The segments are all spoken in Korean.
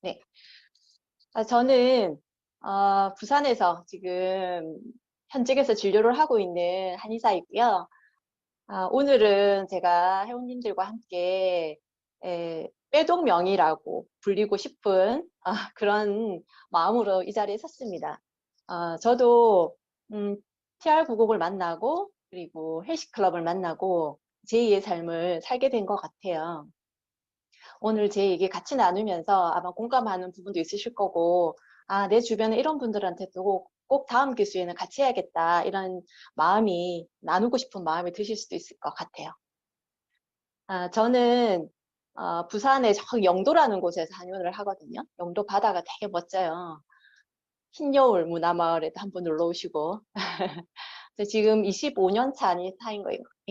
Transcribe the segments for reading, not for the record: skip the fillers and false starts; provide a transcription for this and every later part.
네. 저는 부산에서 지금 현직에서 진료를 하고 있는 한의사이고요. 오늘은 제가 회원님들과 함께 빼독명이라고 불리고 싶은 그런 마음으로 이 자리에 섰습니다. 저도 TR9곡을 만나고 그리고 헬스클럽을 만나고 제2의 삶을 살게 된 것 같아요. 오늘 제 얘기 같이 나누면서 아마 공감하는 부분도 있으실 거고, 내 주변에 이런 분들한테도 꼭 다음 기수에는 같이 해야겠다, 이런 마음이, 나누고 싶은 마음이 드실 수도 있을 것 같아요. 저는, 부산의 저 영도라는 곳에서 한의원을 하거든요. 영도 바다가 되게 멋져요. 흰여울 문화마을에도 한번 놀러 오시고. 지금 25년 차 한의사인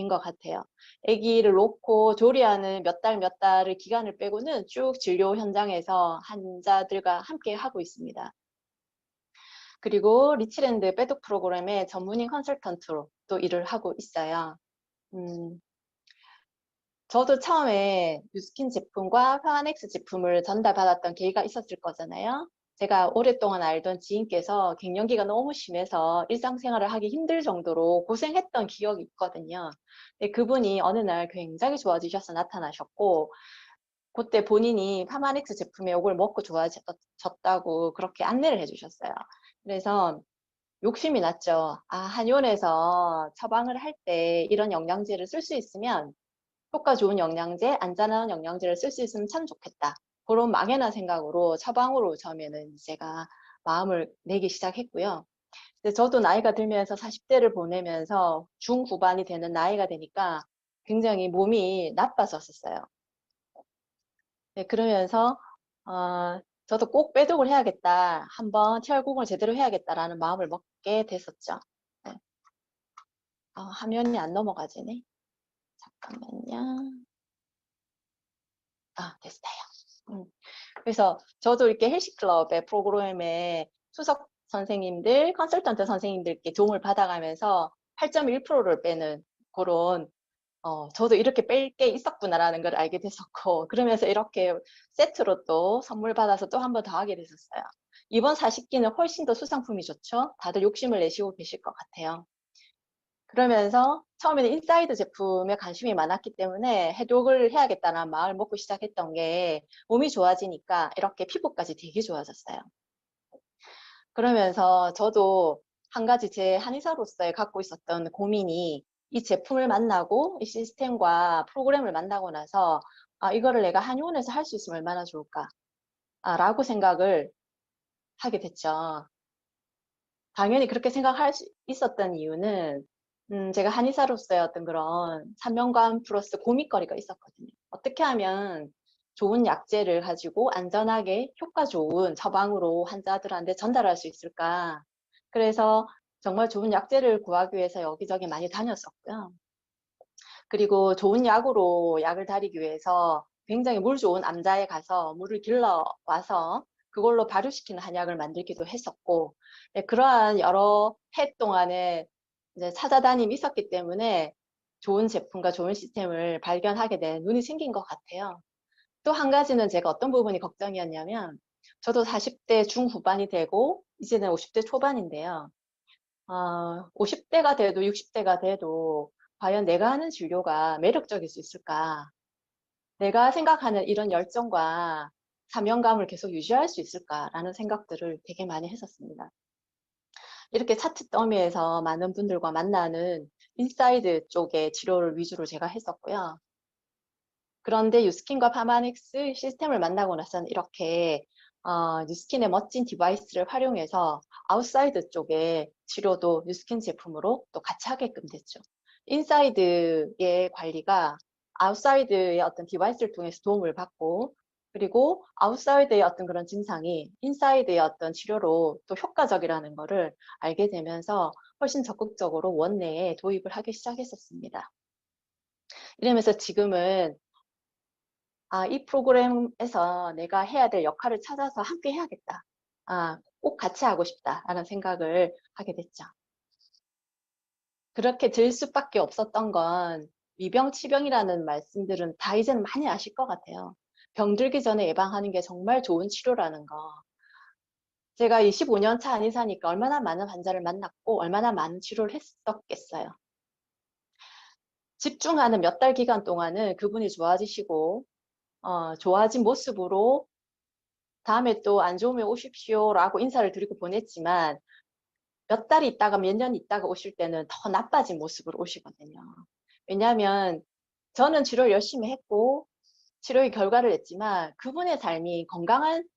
것 같아요. 아기를 놓고 조리하는 몇 달 몇 달의 기간을 빼고는 쭉 진료 현장에서 환자들과 함께 하고 있습니다. 그리고 리치랜드 빼독 프로그램의 전문인 컨설턴트로 또 일을 하고 있어요. 음, 저도 처음에 뉴스킨 제품과 파마넥스 제품을 전달받았던 계기가 있었을 거잖아요. 제가 오랫동안 알던 지인께서 갱년기가 너무 심해서 일상생활을 하기 힘들 정도로 고생했던 기억이 있거든요. 근데 그분이 어느 날 굉장히 좋아지셔서 나타나셨고, 그때 본인이 파마넥스 제품에 이걸 먹고 좋아졌다고 그렇게 안내를 해주셨어요. 그래서 욕심이 났죠. 한의원에서 처방을 할 때 이런 영양제를 쓸 수 있으면 효과 좋은 영양제, 안전한 영양제를 쓸 수 있으면 참 좋겠다. 그런 막연한 생각으로 처방으로 처음에는 제가 마음을 내기 시작했고요. 근데 저도 나이가 들면서 40대를 보내면서 중후반이 되는 나이가 되니까 굉장히 몸이 나빠졌었어요. 네, 그러면서 저도 꼭 빼독을 해야겠다. 한번 혈국을 제대로 해야겠다라는 마음을 먹게 됐었죠. 네. 화면이 안 넘어가지네. 잠깐만요. 됐어요. 음. 그래서 저도 이렇게 헬스클럽의 프로그램에 수석 선생님들, 컨설턴트 선생님들께 도움을 받아가면서 8.1%를 빼는 그런, 저도 이렇게 뺄 게 있었구나라는 걸 알게 됐었고, 그러면서 이렇게 세트로 또 선물 받아서 또 한 번 더 하게 됐었어요. 이번 40기는 훨씬 더 수상품이 좋죠? 다들 욕심을 내시고 계실 것 같아요. 그러면서 처음에는 인사이드 제품에 관심이 많았기 때문에 해독을 해야겠다는 마음을 먹고 시작했던 게 몸이 좋아지니까 이렇게 피부까지 되게 좋아졌어요. 그러면서 저도 한 가지 제 한의사로서의 갖고 있었던 고민이 이 제품을 만나고 이 시스템과 프로그램을 만나고 나서 이거를 내가 한의원에서 할 수 있으면 얼마나 좋을까 라고 생각을 하게 됐죠. 당연히 그렇게 생각할 수 있었던 이유는 제가 한의사로서의 어떤 그런 사명감 플러스 고민거리가 있었거든요. 어떻게 하면 좋은 약재를 가지고 안전하게 효과 좋은 처방으로 환자들한테 전달할 수 있을까? 그래서 정말 좋은 약재를 구하기 위해서 여기저기 많이 다녔었고요. 그리고 좋은 약으로 약을 다리기 위해서 굉장히 물 좋은 암자에 가서 물을 길러 와서 그걸로 발효시키는 한약을 만들기도 했었고, 네, 그러한 여러 해 동안에 이제 찾아다님이 있었기 때문에 좋은 제품과 좋은 시스템을 발견하게 된 눈이 생긴 것 같아요. 또 한 가지는 제가 어떤 부분이 걱정이었냐면, 저도 40대 중후반이 되고, 이제는 50대 초반인데요. 50대가 돼도 60대가 돼도 과연 내가 하는 진료가 매력적일 수 있을까? 내가 생각하는 이런 열정과 사명감을 계속 유지할 수 있을까라는 생각들을 되게 많이 했었습니다. 이렇게 차트 더미에서 많은 분들과 만나는 인사이드 쪽의 치료를 위주로 제가 했었고요. 그런데 유스킨과 파마닉스 시스템을 만나고 나서는 이렇게 뉴스킨의 멋진 디바이스를 활용해서 아웃사이드 쪽의 치료도 뉴스킨 제품으로 또 같이 하게끔 됐죠. 인사이드의 관리가 아웃사이드의 어떤 디바이스를 통해서 도움을 받고, 그리고 아웃사이드의 어떤 그런 증상이 인사이드의 어떤 치료로 또 효과적이라는 거를 알게 되면서 훨씬 적극적으로 원내에 도입을 하기 시작했었습니다. 이러면서 지금은 이 프로그램에서 내가 해야 될 역할을 찾아서 함께 해야겠다. 꼭 같이 하고 싶다라는 생각을 하게 됐죠. 그렇게 들 수밖에 없었던 건 위병치병이라는 말씀들은 다 이제는 많이 아실 것 같아요. 병들기 전에 예방하는 게 정말 좋은 치료라는 거. 제가 25년 차 한의사니까 얼마나 많은 환자를 만났고 얼마나 많은 치료를 했었겠어요. 집중하는 몇 달 기간 동안은 그분이 좋아지시고 좋아진 모습으로 다음에 또 안 좋으면 오십시오라고 인사를 드리고 보냈지만 몇 달 있다가 몇 년 있다가 오실 때는 더 나빠진 모습으로 오시거든요. 왜냐하면 저는 치료를 열심히 했고 치료의 결과를 냈지만 그분의 삶이 건강한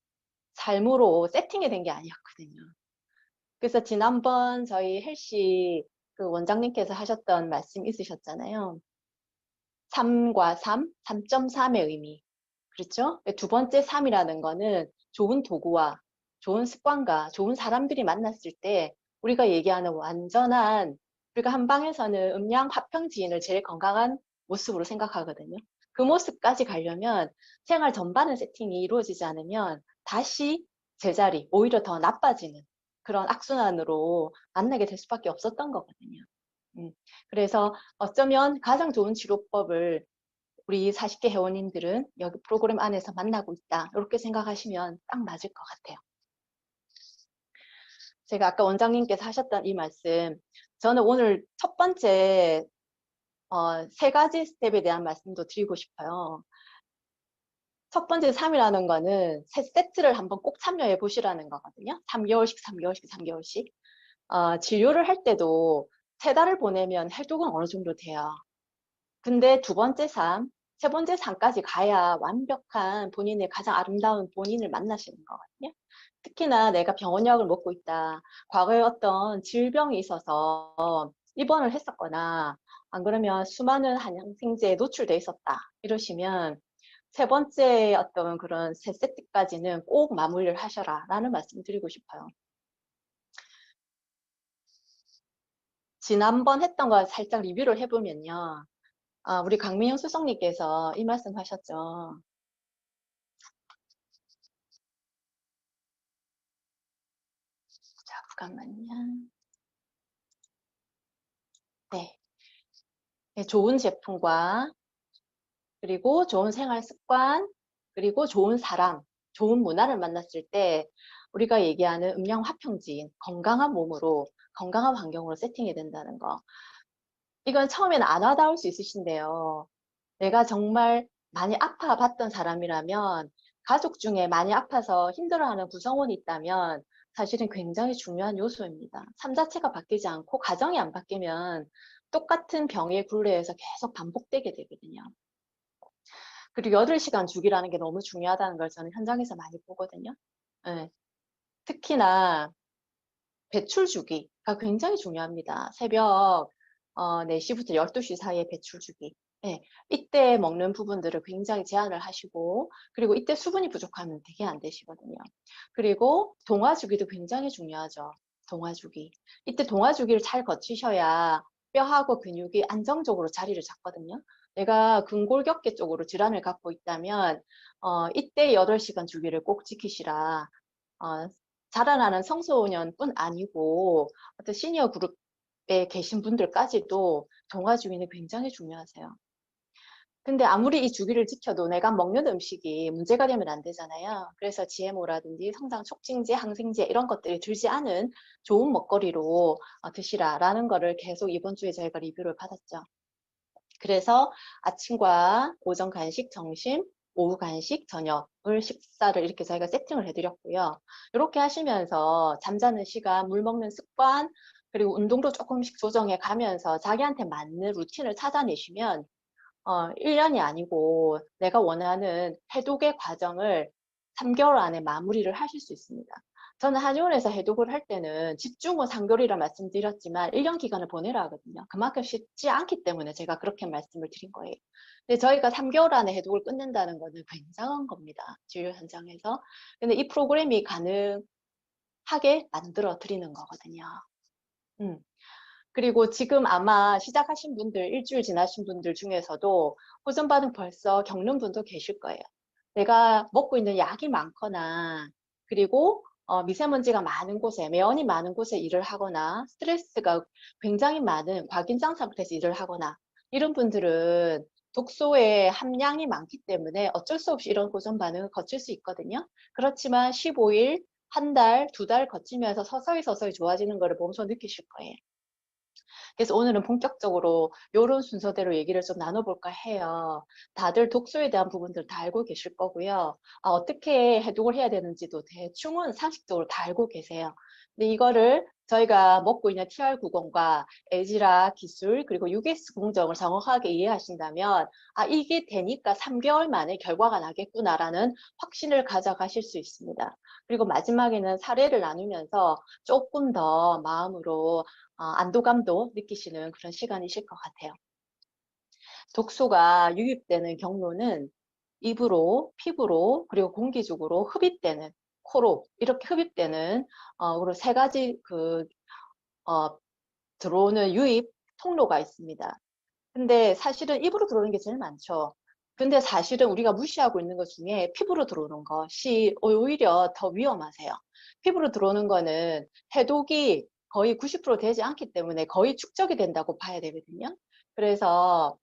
삶으로 세팅이 된 게 아니었거든요. 그래서 지난번 저희 헬시 그 원장님께서 하셨던 말씀 있으셨잖아요. 3과 3, 3.3의 의미. 그렇죠? 두 번째 3이라는 거는 좋은 도구와 좋은 습관과 좋은 사람들이 만났을 때 우리가 얘기하는 완전한, 우리가 한방에서는 음양 화평지인을 제일 건강한 모습으로 생각하거든요. 그 모습까지 가려면 생활 전반의 세팅이 이루어지지 않으면 다시 제자리, 오히려 더 나빠지는 그런 악순환으로 만나게 될 수밖에 없었던 거거든요. 그래서 어쩌면 가장 좋은 치료법을 우리 40개 회원님들은 여기 프로그램 안에서 만나고 있다. 이렇게 생각하시면 딱 맞을 것 같아요. 제가 아까 원장님께서 하셨던 이 말씀, 저는 오늘 첫 번째 3가지 스텝에 대한 말씀도 드리고 싶어요. 첫 번째 3이라는 거는 세 세트를 한번 꼭 참여해 보시라는 거거든요. 3개월씩, 3개월씩, 3개월씩. 진료를 할 때도 3달을 보내면 해독은 어느 정도 돼요. 근데 두 번째 삶, 세 번째 삶까지 가야 완벽한 본인의 가장 아름다운 본인을 만나시는 거거든요. 특히나 내가 병원약을 먹고 있다. 과거에 어떤 질병이 있어서 입원을 했었거나 안 그러면 수많은 한양생제에 노출돼 있었다. 이러시면 세 번째 어떤 그런 세 세트까지는 꼭 마무리를 하셔라 라는 말씀 드리고 싶어요. 지난번 했던 거 살짝 리뷰를 해보면요. 우리 강민영 수석님께서 이 말씀 하셨죠. 잠깐만요. 네. 네, 좋은 제품과 그리고 좋은 생활 습관, 그리고 좋은 사람, 좋은 문화를 만났을 때 우리가 얘기하는 음양 화평지인 건강한 몸으로 건강한 환경으로 세팅이 된다는 거. 이건 처음에는 안 와닿을 수 있으신데요. 내가 정말 많이 아파봤던 사람이라면 가족 중에 많이 아파서 힘들어하는 구성원이 있다면 사실은 굉장히 중요한 요소입니다. 삶 자체가 바뀌지 않고 가정이 안 바뀌면 똑같은 병의 굴레에서 계속 반복되게 되거든요. 그리고 8시간 주기라는 게 너무 중요하다는 걸 저는 현장에서 많이 보거든요. 예, 특히나 배출 주기가 굉장히 중요합니다. 새벽 4시부터 12시 사이에 배출 주기. 예, 이때 먹는 부분들을 굉장히 제한을 하시고, 그리고 이때 수분이 부족하면 되게 안 되시거든요. 그리고 동화 주기도 굉장히 중요하죠. 동화 주기. 이때 동화 주기를 잘 거치셔야 뼈하고 근육이 안정적으로 자리를 잡거든요. 내가 근골격계 쪽으로 질환을 갖고 있다면 이때 8시간 주기를 꼭 지키시라. 어, 자라나는 청소년뿐 아니고 어떤 시니어 그룹에 계신 분들까지도 동화 주기는 굉장히 중요하세요. 근데 아무리 이 주기를 지켜도 내가 먹는 음식이 문제가 되면 안 되잖아요. 그래서 GMO라든지 성장 촉진제, 항생제 이런 것들이 들지 않은 좋은 먹거리로 드시라라는 거를 계속 이번 주에 저희가 리뷰를 받았죠. 그래서 아침과 오전 간식, 점심, 오후 간식, 저녁을 식사를 이렇게 저희가 세팅을 해드렸고요. 이렇게 하시면서 잠자는 시간, 물 먹는 습관, 그리고 운동도 조금씩 조정해 가면서 자기한테 맞는 루틴을 찾아내시면 1년이 아니고 내가 원하는 해독의 과정을 3개월 안에 마무리를 하실 수 있습니다. 저는 한의원에서 해독을 할 때는 집중호 3개월이라 말씀드렸지만 1년 기간을 보내라 하거든요. 그만큼 쉽지 않기 때문에 제가 그렇게 말씀을 드린 거예요. 근데 저희가 3개월 안에 해독을 끝낸다는 거는 굉장한 겁니다. 진료 현장에서. 근데 이 프로그램이 가능하게 만들어 드리는 거거든요. 음. 그리고 지금 아마 시작하신 분들, 일주일 지나신 분들 중에서도 호전 반응 벌써 겪는 분도 계실 거예요. 내가 먹고 있는 약이 많거나, 그리고 미세먼지가 많은 곳에, 매연이 많은 곳에 일을 하거나, 스트레스가 굉장히 많은 과긴장 상태에서 일을 하거나, 이런 분들은 독소의 함량이 많기 때문에 어쩔 수 없이 이런 고전 반응을 거칠 수 있거든요. 그렇지만 15일, 한 달, 두 달 거치면서 서서히 좋아지는 거를 몸소 느끼실 거예요. 그래서 오늘은 본격적으로 이런 순서대로 얘기를 좀 나눠볼까 해요. 다들 독소에 대한 부분들 다 알고 계실 거고요. 어떻게 해독을 해야 되는지도 대충은 상식적으로 다 알고 계세요. 근데 이거를 저희가 먹고 있는 TR90과 에지라 기술 그리고 UX 공정을 정확하게 이해하신다면 이게 되니까 3개월 만에 결과가 나겠구나라는 확신을 가져가실 수 있습니다. 그리고 마지막에는 사례를 나누면서 조금 더 마음으로 안도감도 느끼시는 그런 시간이실 것 같아요. 독소가 유입되는 경로는 입으로, 피부로, 그리고 공기적으로 흡입되는 코로 이렇게 흡입되는 그리고 세 가지 어, 들어오는 유입 통로가 있습니다. 근데 사실은 입으로 들어오는 게 제일 많죠. 근데 사실은 우리가 무시하고 있는 것 중에 피부로 들어오는 것이 오히려 더 위험하세요. 피부로 들어오는 거는 해독이 거의 90% 되지 않기 때문에 거의 축적이 된다고 봐야 되거든요. 그래서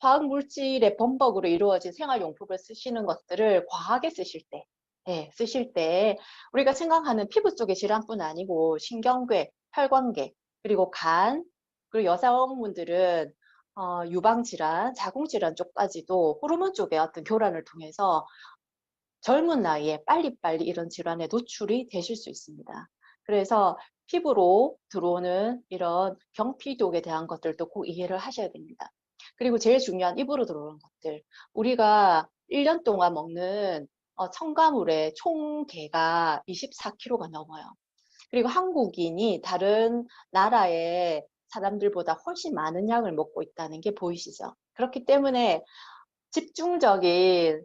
화학물질의 범벅으로 이루어진 생활용품을 쓰시는 것들을 과하게 쓰실 때, 쓰실 때 우리가 생각하는 피부 쪽의 질환뿐 아니고 신경괴, 혈관계, 그리고 간, 그리고 여성분들은 유방질환, 자궁질환 쪽까지도 호르몬 쪽의 어떤 교란을 통해서 젊은 나이에 빨리빨리 이런 질환에 노출이 되실 수 있습니다. 그래서 피부로 들어오는 이런 경피독에 대한 것들도 꼭 이해를 하셔야 됩니다. 그리고 제일 중요한 입으로 들어오는 것들. 우리가 1년 동안 먹는 첨가물의 총 개가 24kg가 넘어요. 그리고 한국인이 다른 나라의 사람들보다 훨씬 많은 양을 먹고 있다는 게 보이시죠? 그렇기 때문에 집중적인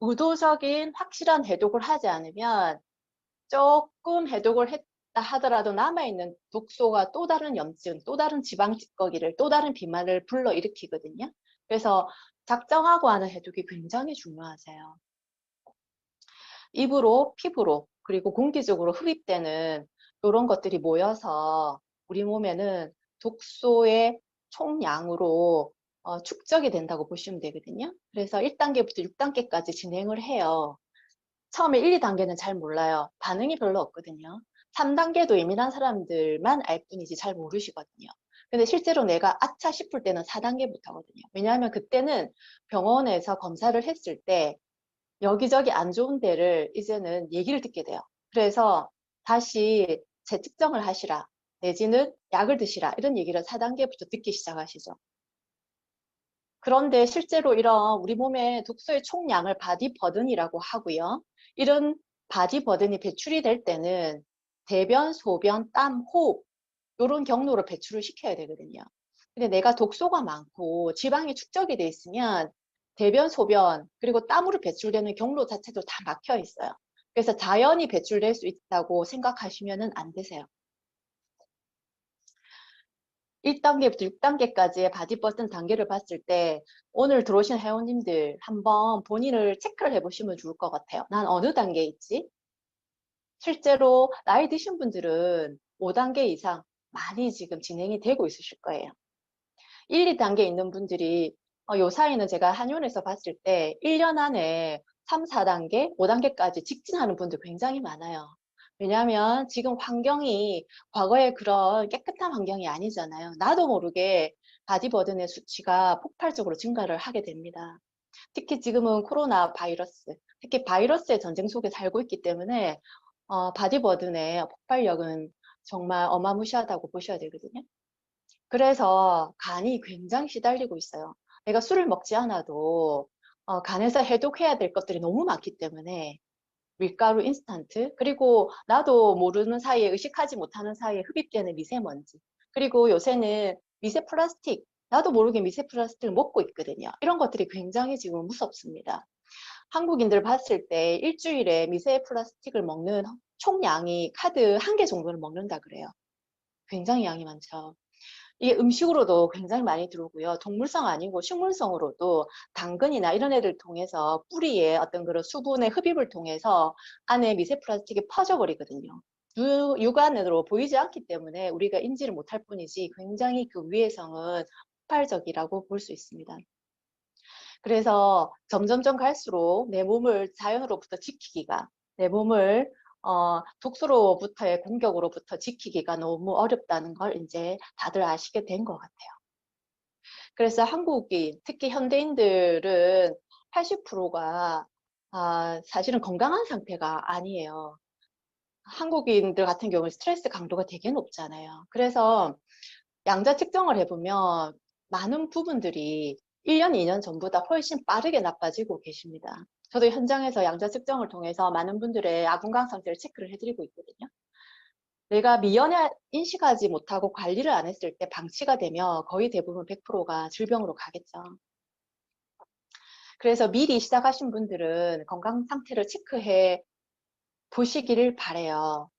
의도적인 확실한 해독을 하지 않으면 조금 해독을 했다 하더라도 남아있는 독소가 또 다른 염증, 또 다른 지방 찌꺼기를, 또 다른 비만을 불러일으키거든요. 그래서 작정하고 하는 해독이 굉장히 중요하세요. 입으로, 피부로, 그리고 공기적으로 흡입되는 이런 것들이 모여서 우리 몸에는 독소의 총량으로 축적이 된다고 보시면 되거든요. 그래서 1단계부터 6단계까지 진행을 해요. 처음에 1, 2단계는 잘 몰라요. 반응이 별로 없거든요. 3단계도 예민한 사람들만 알 뿐이지 잘 모르시거든요. 근데 실제로 내가 아차 싶을 때는 4단계부터거든요. 왜냐하면 그때는 병원에서 검사를 했을 때 여기저기 안 좋은 데를 이제는 얘기를 듣게 돼요. 그래서 다시 재측정을 하시라, 내지는 약을 드시라 이런 얘기를 4단계부터 듣기 시작하시죠. 그런데 실제로 이런 우리 몸의 독소의 총량을 바디 버든이라고 하고요. 이런 바디 버든이 배출이 될 때는 대변, 소변, 땀, 호흡 이런 경로로 배출을 시켜야 되거든요. 근데 내가 독소가 많고 지방이 축적이 돼 있으면 대변, 소변 그리고 땀으로 배출되는 경로 자체도 다 막혀 있어요. 그래서 자연히 배출될 수 있다고 생각하시면 안 되세요. 1단계부터 6단계까지의 바디 버튼 단계를 봤을 때 오늘 들어오신 회원님들 한번 본인을 체크를 해보시면 좋을 것 같아요. 난 어느 단계에 있지? 실제로 나이 드신 분들은 5단계 이상 많이 지금 진행이 되고 있으실 거예요. 1, 2단계 있는 분들이 요 사이는 제가 한의원에서 봤을 때 1년 안에 3, 4단계, 5단계까지 직진하는 분들 굉장히 많아요. 왜냐하면 지금 환경이 과거에 그런 깨끗한 환경이 아니잖아요. 나도 모르게 바디버든의 수치가 폭발적으로 증가를 하게 됩니다. 특히 지금은 코로나 바이러스, 특히 바이러스의 전쟁 속에 살고 있기 때문에 바디버든의 폭발력은 정말 어마무시하다고 보셔야 되거든요. 그래서 간이 굉장히 시달리고 있어요. 내가 술을 먹지 않아도 간에서 해독해야 될 것들이 너무 많기 때문에 밀가루 인스턴트, 그리고 나도 모르는 사이에 의식하지 못하는 사이에 흡입되는 미세먼지, 그리고 요새는 미세 플라스틱, 나도 모르게 미세 플라스틱을 먹고 있거든요. 이런 것들이 굉장히 지금 무섭습니다. 한국인들 봤을 때 일주일에 미세 플라스틱을 먹는 총량이 카드 1개 정도를 먹는다 그래요. 굉장히 양이 많죠. 이게 음식으로도 굉장히 많이 들어오고요. 동물성 아니고 식물성으로도 당근이나 이런 애들 통해서 뿌리에 어떤 그런 수분의 흡입을 통해서 안에 미세 플라스틱이 퍼져버리거든요. 육안으로 보이지 않기 때문에 우리가 인지를 못할 뿐이지 굉장히 그 위해성은 폭발적이라고 볼 수 있습니다. 그래서 점점점 갈수록 내 몸을 자연으로부터 지키기가, 내 몸을 독소로부터의 공격으로부터 지키기가 너무 어렵다는 걸 이제 다들 아시게 된 것 같아요. 그래서 한국인, 특히 현대인들은 80%가 사실은 건강한 상태가 아니에요. 한국인들 같은 경우는 스트레스 강도가 되게 높잖아요. 그래서 양자 측정을 해보면 많은 부분들이 1년, 2년 전보다 훨씬 빠르게 나빠지고 계십니다. 저도 현장에서 양자 측정을 통해서 많은 분들의 아건강 상태를 체크를 해드리고 있거든요. 내가 미연에 인식하지 못하고 관리를 안 했을 때 방치가 되면 거의 대부분 100%가 질병으로 가겠죠. 그래서 미리 시작하신 분들은 건강 상태를 체크해 보시기를 바래요.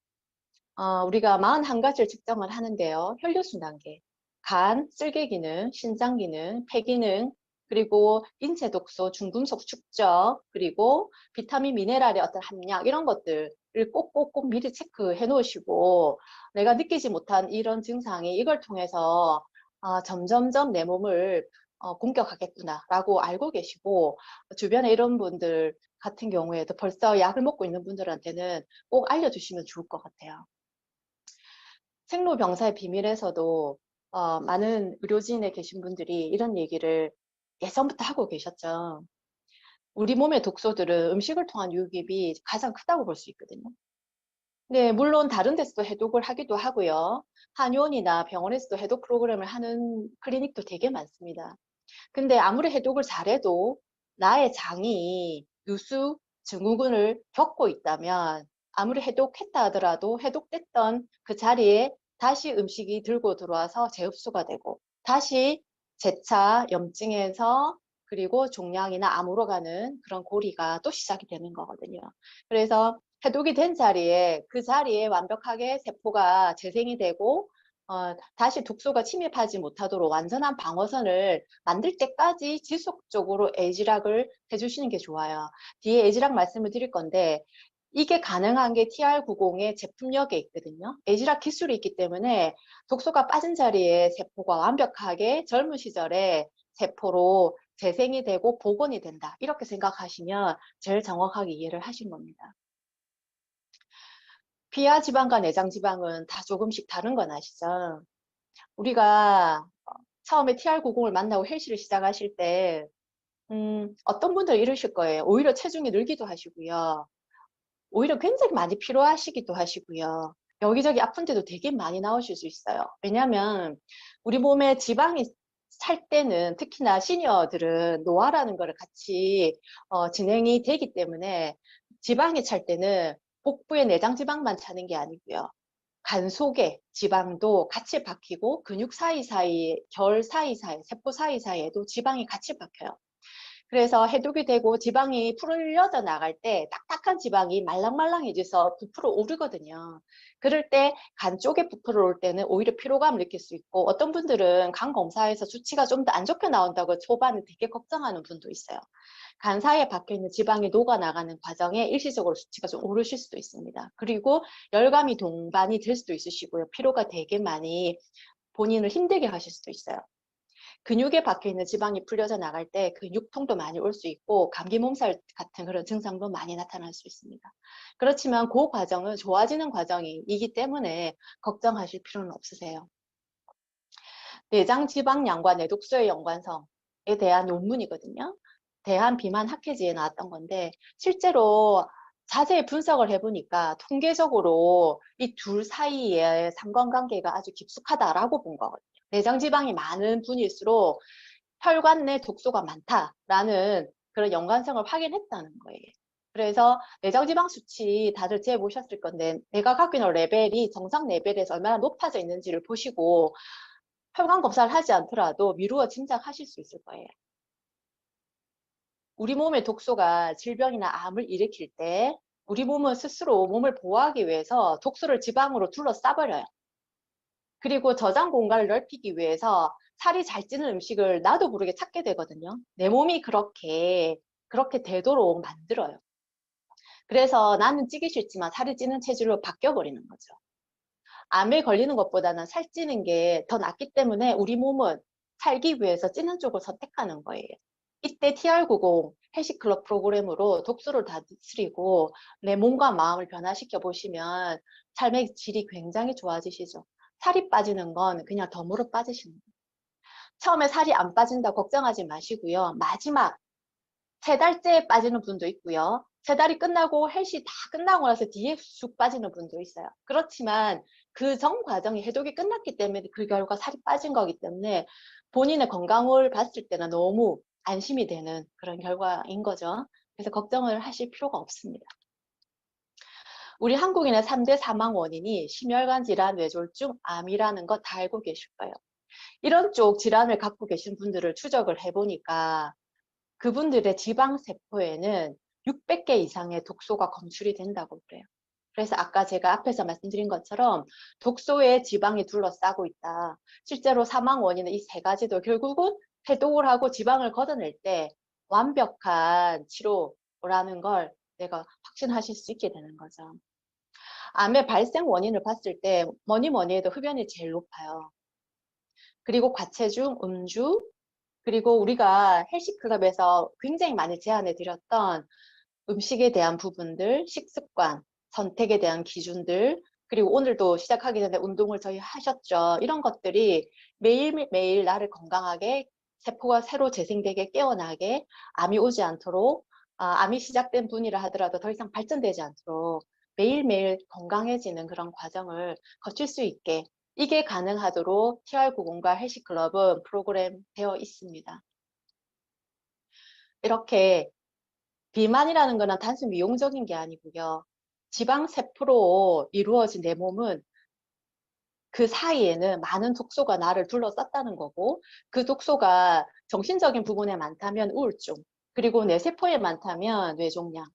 우리가 41가지를 측정을 하는데요. 혈류순환계, 간, 쓸개 기능, 신장 기능, 폐 기능, 그리고 인체 독소, 중금속 축적, 그리고 비타민, 미네랄의 어떤 함량, 이런 것들을 꼭꼭꼭 미리 체크해 놓으시고, 내가 느끼지 못한 이런 증상이 이걸 통해서 점점점 내 몸을 공격하겠구나라고 알고 계시고, 주변에 이런 분들 같은 경우에도 벌써 약을 먹고 있는 분들한테는 꼭 알려주시면 좋을 것 같아요. 생로병사의 비밀에서도 많은 의료진에 계신 분들이 이런 얘기를 예전부터 하고 계셨죠. 우리 몸의 독소들은 음식을 통한 유입이 가장 크다고 볼 수 있거든요. 네, 물론 다른 데서도 해독을 하기도 하고요. 한의원이나 병원에서도 해독 프로그램을 하는 클리닉도 되게 많습니다. 근데 아무리 해독을 잘해도 나의 장이 유수 증후군을 겪고 있다면 아무리 해독했다 하더라도 해독됐던 그 자리에 다시 음식이 들고 들어와서 재흡수가 되고 다시 재차 염증에서 그리고 종양이나 암으로 가는 그런 고리가 또 시작이 되는 거거든요. 그래서 해독이 된 자리에 그 자리에 완벽하게 세포가 재생이 되고 다시 독소가 침입하지 못하도록 완전한 방어선을 만들 때까지 지속적으로 에지락을 해주시는 게 좋아요. 뒤에 에지락 말씀을 드릴 건데 이게 가능한 게 TR90의 제품력에 있거든요. 에지락 기술이 있기 때문에 독소가 빠진 자리에 세포가 완벽하게 젊은 시절에 세포로 재생이 되고 복원이 된다. 이렇게 생각하시면 제일 정확하게 이해를 하신 겁니다. 피하 지방과 내장 지방은 다 조금씩 다른 건 아시죠? 우리가 처음에 TR90을 만나고 헬스를 시작하실 때 어떤 분들 이러실 거예요. 오히려 체중이 늘기도 하시고요. 오히려 굉장히 많이 피로하시기도 하시고요. 여기저기 아픈 데도 되게 많이 나오실 수 있어요. 왜냐하면 우리 몸에 지방이 찰 때는 특히나 시니어들은 노화라는 거를 같이 진행이 되기 때문에 지방이 찰 때는 복부의 내장 지방만 차는 게 아니고요. 간 속에 지방도 같이 박히고 근육 사이사이, 결 사이사이, 세포 사이사이에도 지방이 같이 박혀요. 그래서 해독이 되고 지방이 풀려져 나갈 때 딱딱한 지방이 말랑말랑해져서 부풀어 오르거든요. 그럴 때 간 쪽에 부풀어 올 때는 오히려 피로감을 느낄 수 있고 어떤 분들은 간 검사에서 수치가 좀 더 안 좋게 나온다고 초반에 되게 걱정하는 분도 있어요. 간 사이에 박혀있는 지방이 녹아나가는 과정에 일시적으로 수치가 좀 오르실 수도 있습니다. 그리고 열감이 동반이 될 수도 있으시고요. 피로가 되게 많이 본인을 힘들게 하실 수도 있어요. 근육에 박혀있는 지방이 풀려져 나갈 때 근육통도 많이 올 수 있고 감기 몸살 같은 그런 증상도 많이 나타날 수 있습니다. 그렇지만 그 과정은 좋아지는 과정이기 때문에 걱정하실 필요는 없으세요. 내장 지방량과 내독소의 연관성에 대한 논문이거든요. 대한비만학회지에 나왔던 건데 실제로 자세히 분석을 해보니까 통계적으로 이 둘 사이의 상관관계가 아주 깊숙하다라고 본 거거든요. 내장 지방이 많은 분일수록 혈관 내 독소가 많다라는 그런 연관성을 확인했다는 거예요. 그래서 내장 지방 수치 다들 재보셨을 건데 내가 갖고 있는 레벨이 정상 레벨에서 얼마나 높아져 있는지를 보시고 혈관 검사를 하지 않더라도 미루어 짐작하실 수 있을 거예요. 우리 몸의 독소가 질병이나 암을 일으킬 때 우리 몸은 스스로 몸을 보호하기 위해서 독소를 지방으로 둘러싸버려요. 그리고 저장 공간을 넓히기 위해서 살이 잘 찌는 음식을 나도 모르게 찾게 되거든요. 내 몸이 그렇게 되도록 만들어요. 그래서 나는 찌기 싫지만 살이 찌는 체질로 바뀌어버리는 거죠. 암에 걸리는 것보다는 살찌는 게 더 낫기 때문에 우리 몸은 살기 위해서 찌는 쪽을 선택하는 거예요. 이때 TR90 헬시클럽 프로그램으로 독소를 다스리고 내 몸과 마음을 변화시켜 보시면 삶의 질이 굉장히 좋아지시죠. 살이 빠지는 건 그냥 덤으로 빠지시는 거예요. 처음에 살이 안 빠진다 걱정하지 마시고요. 마지막 3달째에 빠지는 분도 있고요. 3달이 끝나고 헬시 다 끝나고 나서 뒤에 쑥 빠지는 분도 있어요. 그렇지만 그 전 과정이 해독이 끝났기 때문에 그 결과 살이 빠진 거기 때문에 본인의 건강을 봤을 때는 너무 안심이 되는 그런 결과인 거죠. 그래서 걱정을 하실 필요가 없습니다. 우리 한국인의 3대 사망 원인이 심혈관 질환, 뇌졸중, 암이라는 거 다 알고 계실 거예요. 이런 쪽 질환을 갖고 계신 분들을 추적을 해보니까 그분들의 지방세포에는 600개 이상의 독소가 검출이 된다고 그래요. 그래서 아까 제가 앞에서 말씀드린 것처럼 독소에 지방이 둘러싸고 있다. 실제로 사망 원인은 이 3가지도 결국은 해독을 하고 지방을 걷어낼 때 완벽한 치료라는 걸 내가 확신하실 수 있게 되는 거죠. 암의 발생 원인을 봤을 때 뭐니 해도 흡연이 제일 높아요. 그리고 과체중, 음주, 그리고 우리가 헬시클럽에서 굉장히 많이 제안해 드렸던 음식에 대한 부분들, 식습관, 선택에 대한 기준들, 그리고 오늘도 시작하기 전에 운동을 저희 하셨죠. 이런 것들이 매일매일 나를 건강하게 세포가 새로 재생되게 깨어나게 암이 오지 않도록 암이 시작된 분이라 하더라도 더 이상 발전되지 않도록 매일매일 건강해지는 그런 과정을 거칠 수 있게 이게 가능하도록 TR90과 헬시클럽은 프로그램 되어 있습니다. 이렇게 비만이라는 거는 단순 미용적인 게 아니고요. 지방세포로 이루어진 내 몸은 그 사이에는 많은 독소가 나를 둘러쌌다는 거고 그 독소가 정신적인 부분에 많다면 우울증, 그리고 내 세포에 많다면 뇌종양,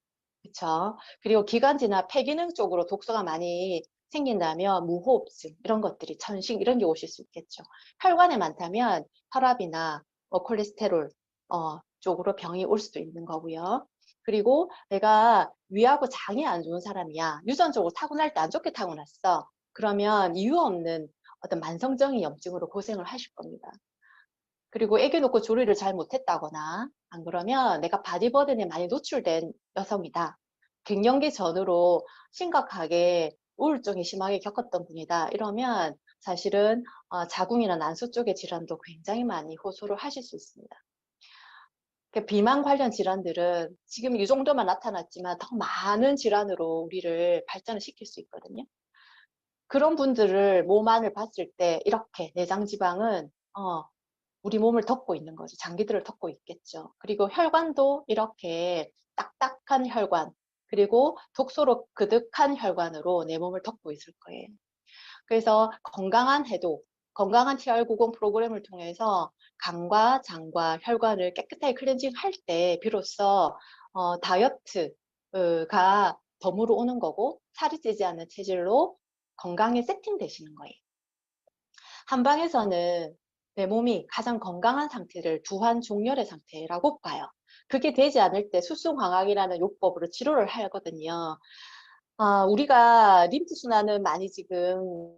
그쵸? 그리고 기관지나 폐기능 쪽으로 독소가 많이 생긴다면 무호흡증, 이런 것들이 천식 이런 게 오실 수 있겠죠. 혈관에 많다면 혈압이나 콜레스테롤 쪽으로 병이 올 수도 있는 거고요. 그리고 내가 위하고 장이 안 좋은 사람이야. 유전적으로 타고날 때 안 좋게 타고났어. 그러면 이유 없는 어떤 만성적인 염증으로 고생을 하실 겁니다. 그리고 아기 놓고 조리를 잘 못했다거나 안 그러면 내가 바디버든에 많이 노출된 여성이다. 갱년기 전으로 심각하게 우울증이 심하게 겪었던 분이다. 이러면 사실은 자궁이나 난소 쪽의 질환도 굉장히 많이 호소를 하실 수 있습니다. 비만 관련 질환들은 지금 이 정도만 나타났지만 더 많은 질환으로 우리를 발전을 시킬 수 있거든요. 그런 분들을 몸 안을 봤을 때 이렇게 내장 지방은 우리 몸을 덮고 있는 거죠. 장기들을 덮고 있겠죠. 그리고 혈관도 이렇게 딱딱한 혈관, 그리고 독소로 그득한 혈관으로 내 몸을 덮고 있을 거예요. 그래서 건강한 해독, 건강한 TR90 프로그램을 통해서 간과 장과 혈관을 깨끗하게 클렌징 할 때 비로소 다이어트가 덤으로 오는 거고 살이 찌지 않는 체질로 건강에 세팅되시는 거예요. 한방에서는 내 몸이 가장 건강한 상태를 두환 종열의 상태라고 봐요. 그게 되지 않을 때 수승황학이라는 요법으로 치료를 하거든요. 우리가 림프순환은 많이 지금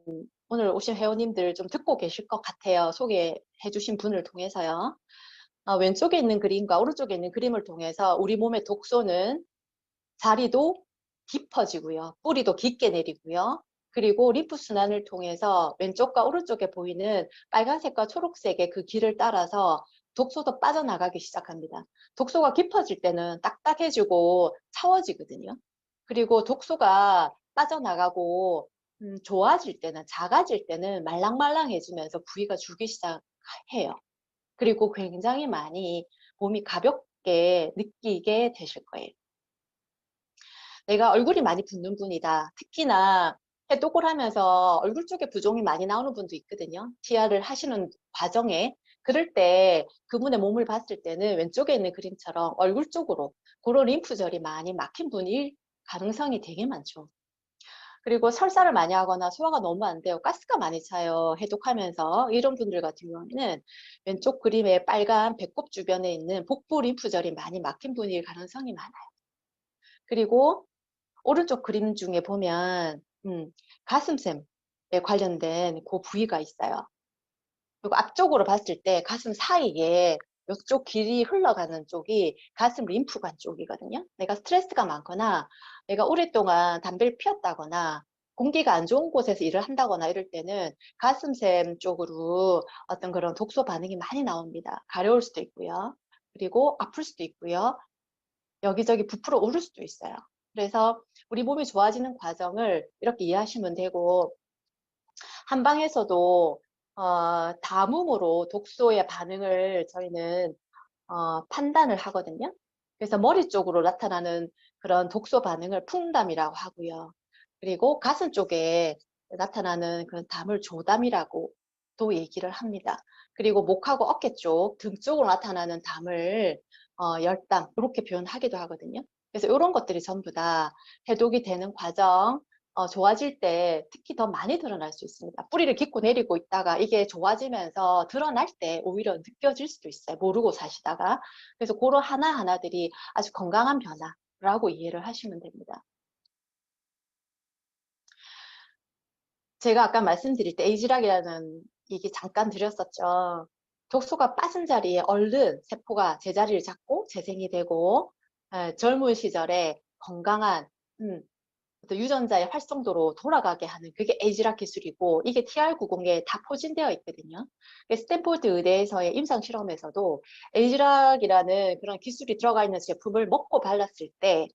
오늘 오신 회원님들 좀 듣고 계실 것 같아요. 소개해 주신 분을 통해서요. 왼쪽에 있는 그림과 오른쪽에 있는 그림을 통해서 우리 몸의 독소는 자리도 깊어지고요. 뿌리도 깊게 내리고요. 그리고 림프순환을 통해서 왼쪽과 오른쪽에 보이는 빨간색과 초록색의 그 길을 따라서 독소도 빠져나가기 시작합니다. 독소가 깊어질 때는 딱딱해지고 차워지거든요. 그리고 독소가 빠져나가고 좋아질 때는, 작아질 때는 말랑말랑해지면서 부위가 줄기 시작해요. 그리고 굉장히 많이 몸이 가볍게 느끼게 되실 거예요. 내가 얼굴이 많이 붓는 분이다. 특히나 해독을 하면서 얼굴 쪽에 부종이 많이 나오는 분도 있거든요. TR을 하시는 과정에. 그럴 때 그분의 몸을 봤을 때는 왼쪽에 있는 그림처럼 얼굴 쪽으로 그런 림프절이 많이 막힌 분일 가능성이 되게 많죠. 그리고 설사를 많이 하거나 소화가 너무 안 돼요. 가스가 많이 차요. 해독하면서. 이런 분들 같은 경우는 왼쪽 그림의 빨간 배꼽 주변에 있는 복부 림프절이 많이 막힌 분일 가능성이 많아요. 그리고 오른쪽 그림 중에 보면 가슴샘에 관련된 그 부위가 있어요. 그리고 앞쪽으로 봤을 때 가슴 사이에 이쪽 길이 흘러가는 쪽이 가슴 림프관 쪽이거든요. 내가 스트레스가 많거나 내가 오랫동안 담배를 피웠다거나 공기가 안 좋은 곳에서 일을 한다거나 이럴 때는 가슴샘 쪽으로 어떤 그런 독소 반응이 많이 나옵니다. 가려울 수도 있고요. 그리고 아플 수도 있고요. 여기저기 부풀어 오를 수도 있어요. 그래서 우리 몸이 좋아지는 과정을 이렇게 이해하시면 되고, 한방에서도 담음으로 독소의 반응을 저희는 판단을 하거든요. 그래서 머리 쪽으로 나타나는 그런 독소 반응을 풍담이라고 하고요. 그리고 가슴 쪽에 나타나는 그런 담을 조담이라고 또 얘기를 합니다. 그리고 목하고 어깨 쪽, 등 쪽으로 나타나는 담을 열담 이렇게 표현하기도 하거든요. 그래서 이런 것들이 전부 다 해독이 되는 과정, 좋아질 때 특히 더 많이 드러날 수 있습니다. 뿌리를 깊고 내리고 있다가 이게 좋아지면서 드러날 때 오히려 느껴질 수도 있어요. 모르고 사시다가. 그래서 그런 하나하나들이 아주 건강한 변화라고 이해를 하시면 됩니다. 제가 아까 말씀드릴 때 에이즈락이라는 얘기 잠깐 드렸었죠. 독소가 빠진 자리에 얼른 세포가 제자리를 잡고 재생이 되고, 젊은 시절에 건강한 어떤 유전자의 활성도로 돌아가게 하는 그게 에이즈락 기술이고, 이게 TR90에 다 포진되어 있거든요. 스탠포드 의대에서의 임상 실험에서도 에이즈락이라는 그런 기술이 들어가 있는 제품을 먹고 발랐을 때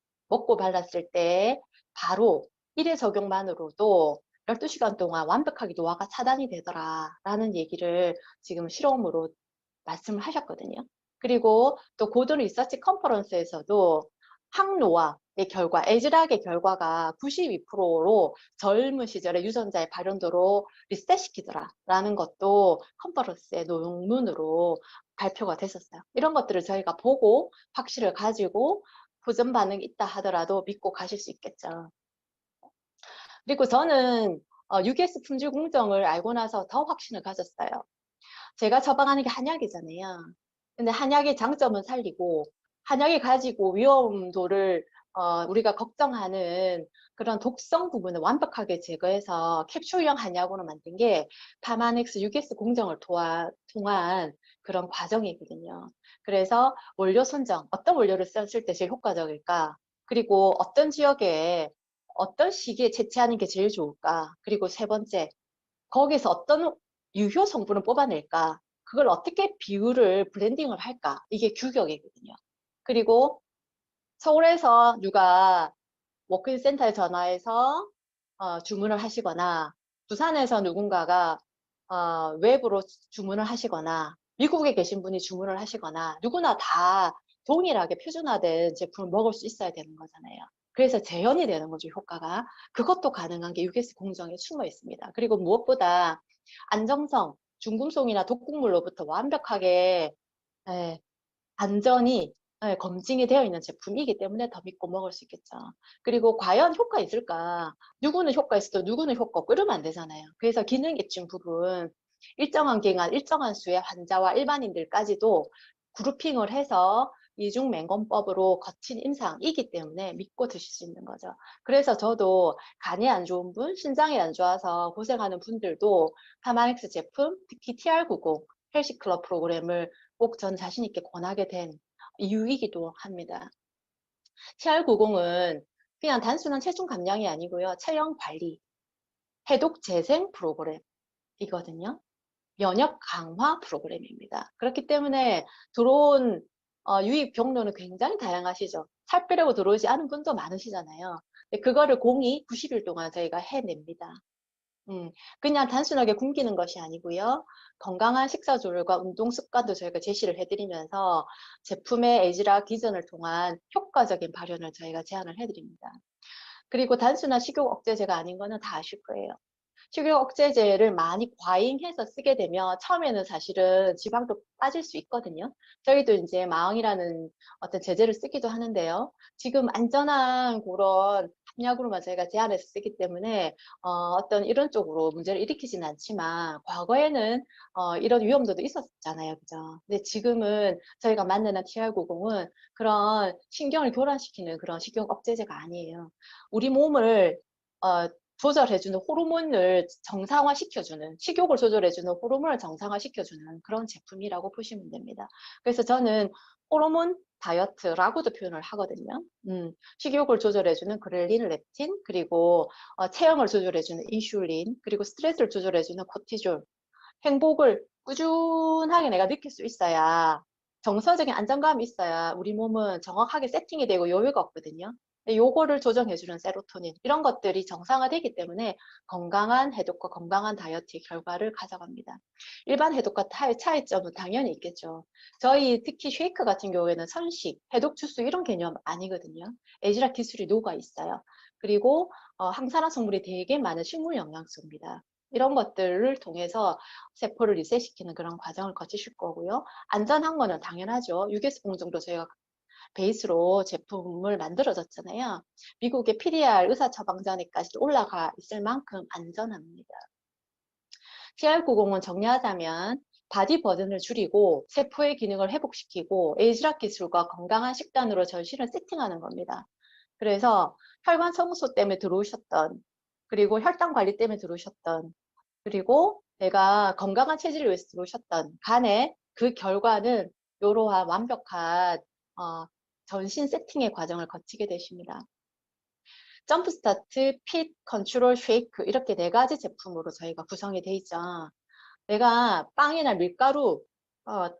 바로 1회 적용만으로도 12시간 동안 완벽하게 노화가 차단이 되더라라는 얘기를 지금 실험으로 말씀을 하셨거든요. 그리고 또 고든 리서치 컨퍼런스에서도 항노화의 결과, 에즈락의 결과가 92%로 젊은 시절의 유전자의 발현도로 리셋시키더라라는 것도 컨퍼런스의 논문으로 발표가 됐었어요. 이런 것들을 저희가 보고 확신을 가지고 호전 반응이 있다 하더라도 믿고 가실 수 있겠죠. 그리고 저는 UGS 품질 공정을 알고 나서 더 확신을 가졌어요. 제가 처방하는 게 한약이잖아요. 근데 한약의 장점은 살리고 한약이 가지고 위험도를 우리가 걱정하는 그런 독성 부분을 완벽하게 제거해서 캡슐형 한약으로 만든 게 파마넥스 UGS 공정을 통한 그런 과정이거든요. 그래서 원료 선정, 어떤 원료를 썼을 때 제일 효과적일까? 그리고 어떤 지역에 어떤 시기에 채취하는 게 제일 좋을까? 그리고 세 번째, 거기서 어떤 유효 성분을 뽑아낼까? 그걸 어떻게 비율을 블렌딩을 할까? 이게 규격이거든요. 그리고 서울에서 누가 워크인 센터에 전화해서 주문을 하시거나, 부산에서 누군가가 웹으로 주문을 하시거나, 미국에 계신 분이 주문을 하시거나, 누구나 다 동일하게 표준화된 제품을 먹을 수 있어야 되는 거잖아요. 그래서 재현이 되는 거죠, 효과가. 그것도 가능한 게 UGS 공정에 숨어 있습니다. 그리고 무엇보다 안정성, 중금속이나 독극물로부터 완벽하게 예, 안전이 검증이 되어 있는 제품이기 때문에 더 믿고 먹을 수 있겠죠. 그리고 과연 효과 있을까? 누구는 효과 있어도 누구는 효과 없고 이러면 안 되잖아요. 그래서 기능 입증 부분, 일정한 기간, 일정한 수의 환자와 일반인들까지도 그룹핑을 해서 이중맹검법으로 거친 임상이기 때문에 믿고 드실 수 있는 거죠. 그래서 저도 간이 안 좋은 분, 신장이 안 좋아서 고생하는 분들도 파마엑스 제품, 특히 TR90 헬시클럽 프로그램을 꼭 전 자신 있게 권하게 된 이유이기도 합니다. TR90은 그냥 단순한 체중 감량이 아니고요. 체형 관리, 해독 재생 프로그램이거든요. 면역 강화 프로그램입니다. 그렇기 때문에 들어온 유입 경로는 굉장히 다양하시죠. 살 빼려고 들어오지 않은 분도 많으시잖아요. 그거를 공이 90일 동안 저희가 해냅니다. 그냥 단순하게 굶기는 것이 아니고요. 건강한 식사 조절과 운동 습관도 저희가 제시를 해드리면서 제품의 에지라 기전을 통한 효과적인 발현을 저희가 제안을 해드립니다. 그리고 단순한 식욕 억제제가 아닌 거는 다 아실 거예요. 식욕 억제제를 많이 과잉해서 쓰게 되면 처음에는 사실은 지방도 빠질 수 있거든요. 저희도 이제 마왕이라는 어떤 제제를 쓰기도 하는데요. 지금 안전한 그런 함약으로만 저희가 제한해서 쓰기 때문에 어떤 이런 쪽으로 문제를 일으키지는 않지만 과거에는 이런 위험도도 있었잖아요. 그죠? 근데 지금은 저희가 만드는 TR90은 그런 신경을 교란시키는 그런 식욕 억제제가 아니에요. 우리 몸을 조절해주는 호르몬을 정상화시켜주는, 식욕을 조절해주는 호르몬을 정상화시켜주는 그런 제품이라고 보시면 됩니다. 그래서 저는 호르몬 다이어트라고도 표현을 하거든요. 식욕을 조절해주는 그렐린, 렙틴, 그리고 체형을 조절해주는 인슐린, 그리고 스트레스를 조절해주는 코티졸, 행복을 꾸준하게 내가 느낄 수 있어야, 정서적인 안정감이 있어야 우리 몸은 정확하게 세팅이 되고 여유가 없거든요. 근데 요거를 조정해주는 세로토닌, 이런 것들이 정상화되기 때문에 건강한 해독과 건강한 다이어트의 결과를 가져갑니다. 일반 해독과 차이점은 당연히 있겠죠. 저희 특히 쉐이크 같은 경우에는 선식, 해독 주스 이런 개념 아니거든요. 에즈락 기술이 녹아 있어요. 그리고 항산화 성분이 되게 많은 식물 영양소입니다. 이런 것들을 통해서 세포를 리셋시키는 그런 과정을 거치실 거고요. 안전한 거는 당연하죠. 유기스 공정도 저희가 베이스로 제품을 만들어졌잖아요. 미국의 PDR 의사처방전에까지 올라가 있을 만큼 안전합니다. TR90은 정리하자면 바디 버든을 줄이고 세포의 기능을 회복시키고 에이즈락 기술과 건강한 식단으로 전신을 세팅하는 겁니다. 그래서 혈관 성소 때문에 들어오셨던, 그리고 혈당 관리 때문에 들어오셨던, 그리고 내가 건강한 체질을 위해서 들어오셨던 간에 그 결과는 이러한 완벽한 전신 세팅의 과정을 거치게 되십니다. 점프스타트, 핏, 컨트롤, 쉐이크 이렇게 4가지 제품으로 저희가 구성이 돼 있죠. 내가 빵이나 밀가루,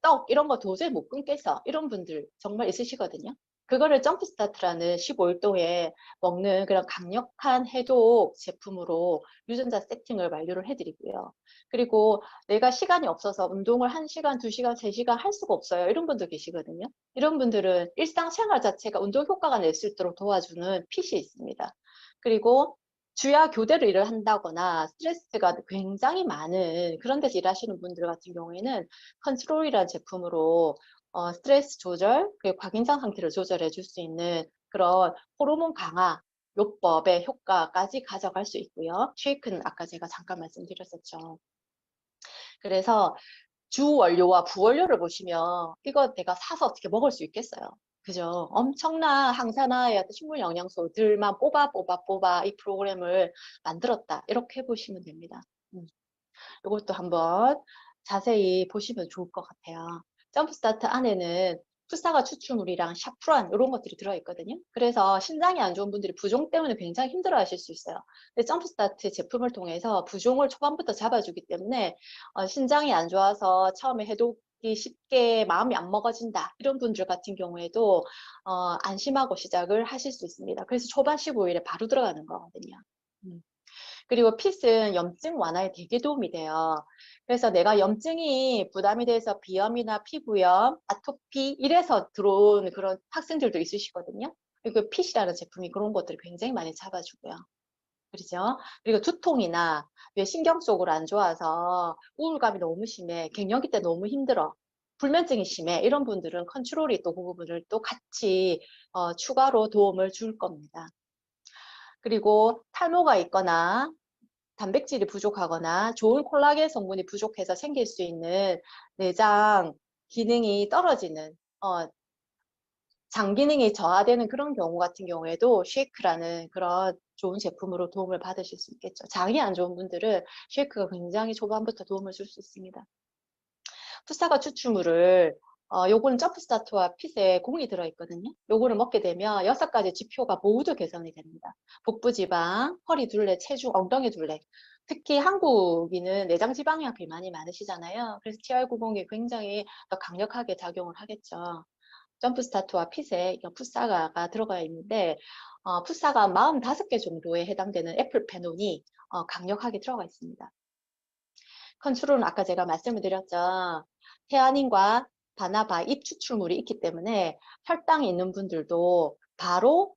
떡 이런 거 도저히 못 끊겠어. 이런 분들 정말 있으시거든요. 그거를 점프스타트라는 15일 동에 먹는 그런 강력한 해독 제품으로 유전자 세팅을 완료를 해드리고요. 그리고 내가 시간이 없어서 운동을 1시간, 2시간, 3시간 할 수가 없어요. 이런 분들 계시거든요. 이런 분들은 일상생활 자체가 운동 효과가 낼 수 있도록 도와주는 핏이 있습니다. 그리고 주야 교대로 일을 한다거나 스트레스가 굉장히 많은 그런 데서 일하시는 분들 같은 경우에는 컨트롤이라는 제품으로 스트레스 조절, 그리고 과긴장 상태를 조절해 줄 수 있는 그런 호르몬 강화 요법의 효과까지 가져갈 수 있고요. 쉐이크는 아까 제가 잠깐 말씀드렸었죠. 그래서 주 원료와 부원료를 보시면 이거 내가 사서 어떻게 먹을 수 있겠어요. 그죠? 엄청난 항산화의 어떤 식물 영양소들만 뽑아 이 프로그램을 만들었다. 이렇게 해보시면 됩니다. 이것도 한번 자세히 보시면 좋을 것 같아요. 점프스타트 안에는 풋사과 추출물이랑 샤프란 이런 것들이 들어있거든요. 그래서 신장이 안 좋은 분들이 부종 때문에 굉장히 힘들어 하실 수 있어요. 근데 점프스타트 제품을 통해서 부종을 초반부터 잡아주기 때문에 신장이 안 좋아서 처음에 해독이 쉽게 마음이 안 먹어진다 이런 분들 같은 경우에도 안심하고 시작을 하실 수 있습니다. 그래서 초반 15일에 바로 들어가는 거거든요. 그리고 핏은 염증 완화에 되게 도움이 돼요. 그래서 내가 염증이 부담이 돼서 비염이나 피부염, 아토피 이래서 들어온 그런 학생들도 있으시거든요. 그리고 핏이라는 제품이 그런 것들을 굉장히 많이 잡아주고요. 그렇죠? 그리고 두통이나 왜 신경 쪽으로 안 좋아서 우울감이 너무 심해, 갱년기 때 너무 힘들어, 불면증이 심해 이런 분들은 컨트롤이 또 그 부분을 또 같이 추가로 도움을 줄 겁니다. 그리고 탈모가 있거나 단백질이 부족하거나 좋은 콜라겐 성분이 부족해서 생길 수 있는 내장 기능이 떨어지는 장 기능이 저하되는 그런 경우 같은 경우에도 쉐이크라는 그런 좋은 제품으로 도움을 받으실 수 있겠죠. 장이 안 좋은 분들은 쉐이크가 굉장히 초반부터 도움을 줄 수 있습니다. 풋사과 추출물을 요거는 점프스타트와 핏에 공이 들어있거든요. 요거를 먹게 되면 6가지 지표가 모두 개선이 됩니다. 복부지방, 허리 둘레, 체중, 엉덩이 둘레. 특히 한국인은 내장 지방이 비만이 많으시잖아요. 그래서 TR90이 굉장히 더 강력하게 작용을 하겠죠. 점프스타트와 핏에 풋사과가 들어가 있는데 풋사과 45개 정도에 해당되는 애플페논이 강력하게 들어가 있습니다. 컨트롤은 아까 제가 말씀을 드렸죠. 태아닌과 바나바 잎 추출물이 있기 때문에 혈당이 있는 분들도 바로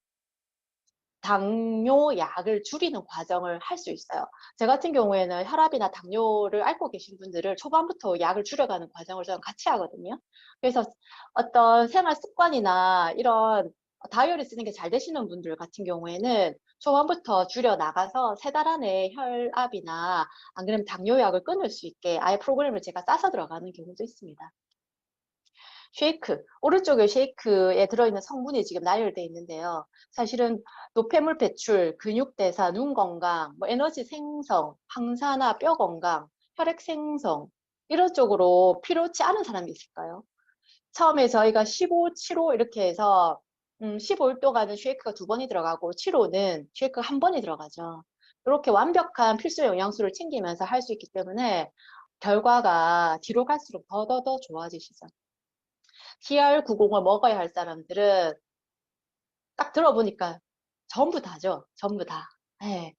당뇨 약을 줄이는 과정을 할 수 있어요. 제 같은 경우에는 혈압이나 당뇨를 앓고 계신 분들을 초반부터 약을 줄여가는 과정을 저는 같이 하거든요. 그래서 어떤 생활 습관이나 이런 다이어리 쓰는 게 잘 되시는 분들 같은 경우에는 초반부터 줄여 나가서 3달 안에 혈압이나 안 그러면 당뇨약을 끊을 수 있게 아예 프로그램을 제가 짜서 들어가는 경우도 있습니다. 쉐이크, 오른쪽에 쉐이크에 들어있는 성분이 지금 나열되어 있는데요. 사실은 노폐물 배출, 근육 대사, 눈 건강, 뭐 에너지 생성, 항산화, 뼈 건강, 혈액 생성 이런 쪽으로 필요치 않은 사람이 있을까요? 처음에 저희가 15, 7호 이렇게 해서 15일 동안은 쉐이크가 2번이 들어가고 7호는 쉐이크가 1번이 들어가죠. 이렇게 완벽한 필수 영양소를 챙기면서 할 수 있기 때문에 결과가 뒤로 갈수록 더더더 좋아지시죠. TR90을 먹어야 할 사람들은 딱 들어보니까 전부 다죠. 전부 다. 네.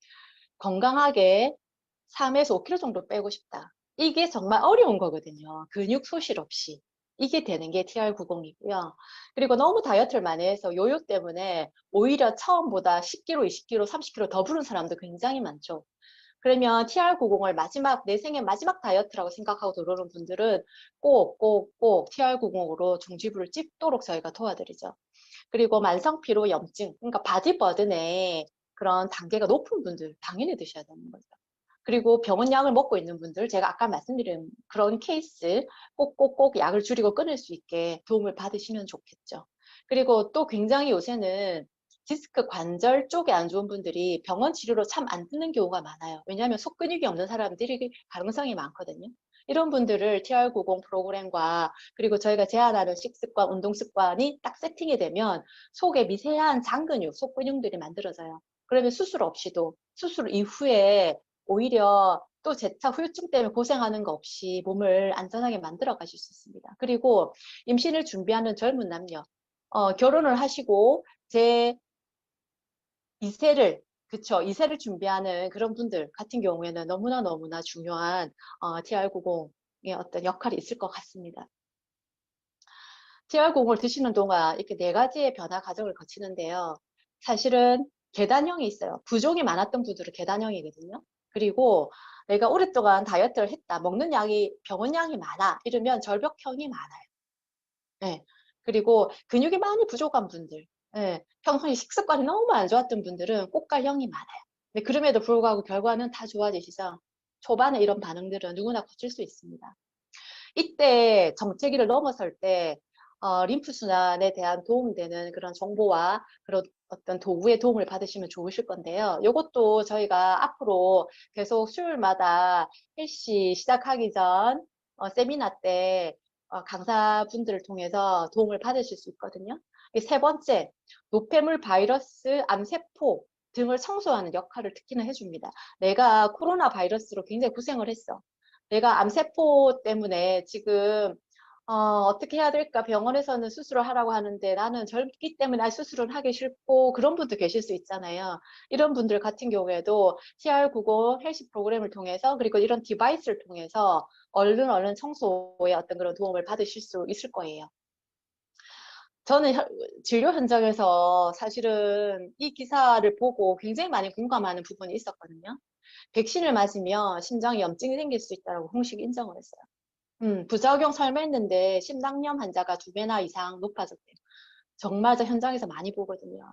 건강하게 3에서 5kg 정도 빼고 싶다. 이게 정말 어려운 거거든요. 근육 소실 없이. 이게 되는 게 TR90이고요. 그리고 너무 다이어트를 많이 해서 요요 때문에 오히려 처음보다 10kg, 20kg, 30kg 더 부른 사람도 굉장히 많죠. 그러면 TR90을 마지막, 내 생애 마지막 다이어트라고 생각하고 들어오는 분들은 꼭 TR90으로 중지부를 찍도록 저희가 도와드리죠. 그리고 만성피로 염증, 그러니까 바디버든의 그런 단계가 높은 분들 당연히 드셔야 되는 거죠. 그리고 병원약을 먹고 있는 분들, 제가 아까 말씀드린 그런 케이스 꼭꼭꼭 약을 줄이고 끊을 수 있게 도움을 받으시면 좋겠죠. 그리고 또 굉장히 요새는 디스크 관절 쪽에 안 좋은 분들이 병원 치료로 참 안 듣는 경우가 많아요. 왜냐하면 속근육이 없는 사람들이 가능성이 많거든요. 이런 분들을 TR90 프로그램과 그리고 저희가 제안하는 식습관, 운동 습관이 딱 세팅이 되면 속에 미세한 장근육, 속근육들이 만들어져요. 그러면 수술 없이도 수술 이후에 오히려 또 재차 후유증 때문에 고생하는 거 없이 몸을 안전하게 만들어 가실 수 있습니다. 그리고 임신을 준비하는 젊은 남녀, 결혼을 하시고 제 2세를, 그쵸, 2세를 준비하는 그런 분들 같은 경우에는 너무나 중요한 TR90의 어떤 역할이 있을 것 같습니다. TR90을 드시는 동안 이렇게 4가지의 변화 과정을 거치는데요. 사실은 계단형이 있어요. 부종이 많았던 분들은 계단형이거든요. 그리고 내가 오랫동안 다이어트를 했다, 먹는 양이 병원량이 많아 이러면 절벽형이 많아요. 네. 그리고 근육이 많이 부족한 분들, 네. 평소에 식습관이 너무 안 좋았던 분들은 꽃갈형이 많아요. 근데 그럼에도 불구하고 결과는 다 좋아지시죠. 초반에 이런 반응들은 누구나 거칠 수 있습니다. 이때 정체기를 넘어설 때 림프순환에 대한 도움되는 그런 정보와 그런 어떤 도구의 도움을 받으시면 좋으실 건데요. 이것도 저희가 앞으로 계속 수요일마다 헬시 시작하기 전 세미나 때 강사분들을 통해서 도움을 받으실 수 있거든요. 세 번째, 노폐물, 바이러스, 암세포 등을 청소하는 역할을 특히나 해줍니다. 내가 코로나 바이러스로 굉장히 고생을 했어. 내가 암세포 때문에 지금 어떻게 해야 될까? 병원에서는 수술을 하라고 하는데 나는 젊기 때문에 수술을 하기 싫고 그런 분도 계실 수 있잖아요. 이런 분들 같은 경우에도 TR90 헬스 프로그램을 통해서 그리고 이런 디바이스를 통해서 얼른 청소에 어떤 그런 도움을 받으실 수 있을 거예요. 저는 진료 현장에서 사실은 이 기사를 보고 굉장히 많이 공감하는 부분이 있었거든요. 백신을 맞으면 심장에 염증이 생길 수 있다고 공식 인정을 했어요. 부작용 설명했는데 심낭염 환자가 2배나 이상 높아졌대요. 정말 저 현장에서 많이 보거든요.